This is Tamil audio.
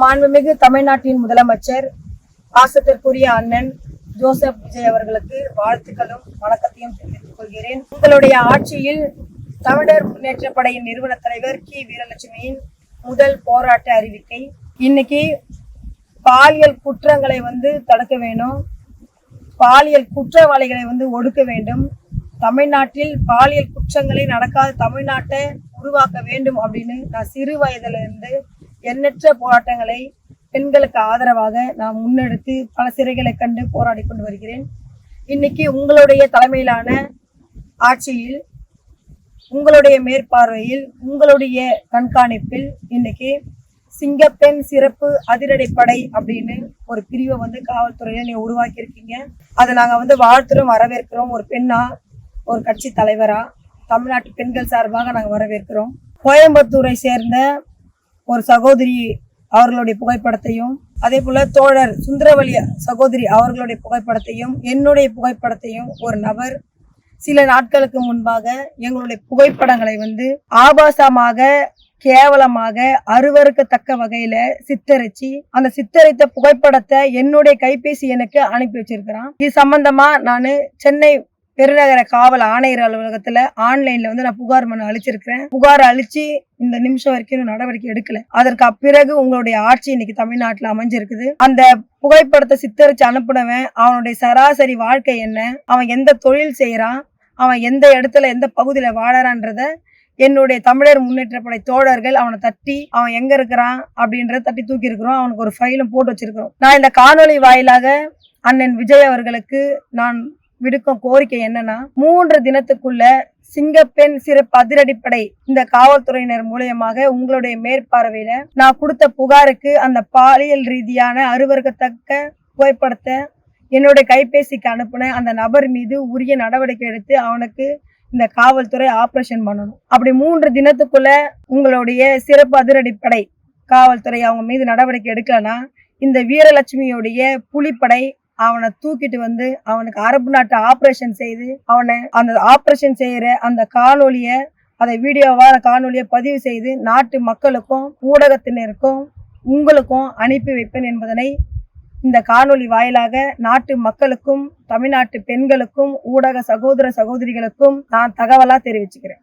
மாண்புமிகு தமிழ்நாட்டின் முதலமைச்சர் பாசத்திற்குரிய அண்ணன் ஜோசப் விஜய் அவர்களுக்கு வாழ்த்துக்களும் வணக்கத்தையும் தெரிவித்துக் கொள்கிறேன். உங்களுடைய ஆட்சியில் தமிழர் முன்னேற்ற படையின் நிறுவன தலைவர் கி வீரலட்சுமியின் முதல் போராட்ட அறிவிக்கை. இன்னைக்கு பாலியல் குற்றங்களை தடுக்க வேணும், பாலியல் குற்றவாளிகளை ஒடுக்க வேண்டும், தமிழ்நாட்டில் பாலியல் குற்றங்களை நடக்காத தமிழ்நாட்டை உருவாக்க வேண்டும் அப்படின்னு நான் சிறு வயதிலிருந்து எண்ணற்ற போராட்டங்களை பெண்களுக்கு ஆதரவாக நான் முன்னெடுத்து பல சிறைகளை கண்டு போராடி கொண்டு வருகிறேன். இன்னைக்கு உங்களுடைய தலைமையிலான ஆட்சியில், உங்களுடைய மேற்பார்வையில், உங்களுடைய கண்காணிப்பில் இன்னைக்கு சிங்கப்பெண் சிறப்பு அதிரடிப்படை அப்படின்னு ஒரு பிரிவை காவல்துறையில நீங்க உருவாக்கி இருக்கீங்க. அதை நாங்க வாழ்த்துறோம், வரவேற்கிறோம். ஒரு பெண்ணா, ஒரு கட்சி தலைவரா, தமிழ்நாட்டு பெண்கள் சார்பாக நாங்கள் வரவேற்கிறோம். கோயம்புத்தூரை சேர்ந்த ஒரு சகோதரி அவர்களுடைய புகைப்படத்தையும், அதே போல தோழர் சுந்தரவழி சகோதரி அவர்களுடைய புகைப்படத்தையும், என்னுடைய புகைப்படத்தையும் ஒரு நபர் சில நாட்களுக்கு முன்பாக எங்களுடைய புகைப்படங்களை ஆபாசமாக, கேவலமாக, அருவருக்கத்தக்க வகையில சித்தரிச்சு அந்த சித்தரித்த புகைப்படத்தை என்னுடைய கைபேசி எனக்கு அனுப்பி வச்சிருக்கிறான். இது சம்பந்தமா நான் சென்னை பெருநகர காவல் ஆணையர் அலுவலகத்துல ஆன்லைன்ல நான் புகார் மனு அளிச்சிருக்கிறேன். புகார் அளிச்சு இந்த நிமிஷம் வரைக்கும் நடவடிக்கை எடுக்கல. அதற்கு பிறகு உங்களுடைய ஆட்சி இன்னைக்கு தமிழ்நாட்டுல அமைஞ்சிருக்குது. அந்த புகைப்படத்தை சித்தரிச்சு அனுப்புனவன் அவனுடைய சராசரி வாழ்க்கை என்ன, அவன் எந்த தொழில் செய்யறான், அவன் எந்த இடத்துல எந்த பகுதியில வாழறான்றத என்னுடைய தமிழர் முன்னேற்ற படை தோழர்கள் அவனை தட்டி அவன் எங்க இருக்கிறான் அப்படின்றத தட்டி தூக்கி இருக்கிறோம். அவனுக்கு ஒரு ஃபைலும் போட்டு வச்சிருக்கிறோம். நான் இந்த காணொலி வாயிலாக அண்ணன் விஜய் அவர்களுக்கு நான் விடுக்கும் கோரிக்கை என்னன்னா, 3 தினத்துக்குள்ள சிங்கப்பெண் சிறப்பு அதிரடிப்படை இந்த காவல்துறையினர் மூலியமாக உங்களுடைய மேற்பார்வையில நான் கொடுத்த புகாருக்கு அந்த பாலியல் ரீதியான அருவருக்கத்தக்க புகைப்படத்தை என்னுடைய கைபேசிக்கு அனுப்புன அந்த நபர் மீது உரிய நடவடிக்கை எடுத்து அவனுக்கு இந்த காவல்துறை ஆபரேஷன் பண்ணணும். அப்படி 3 தினத்துக்குள்ள உங்களுடைய சிறப்பு அதிரடிப்படை காவல்துறை அவங்க மீது நடவடிக்கை எடுக்கலன்னா இந்த வீரலட்சுமியுடைய புலிப்படை அவனை தூக்கிட்டு அவனுக்கு அரபு நாட்டு ஆபரேஷன் செய்து அவனை அந்த ஆபரேஷன் செய்யற அந்த காணொலிய, அதை வீடியோவா காணொலியை பதிவு செய்து நாட்டு மக்களுக்கும் ஊடகத்தினருக்கும் உங்களுக்கும் அனுப்பி வைப்பேன் என்பதனை இந்த காணொலி வாயிலாக நாட்டு மக்களுக்கும் தமிழ்நாட்டு பெண்களுக்கும் ஊடக சகோதர சகோதரிகளுக்கும் நான் தகவலா தெரிவிச்சுக்கிறேன்.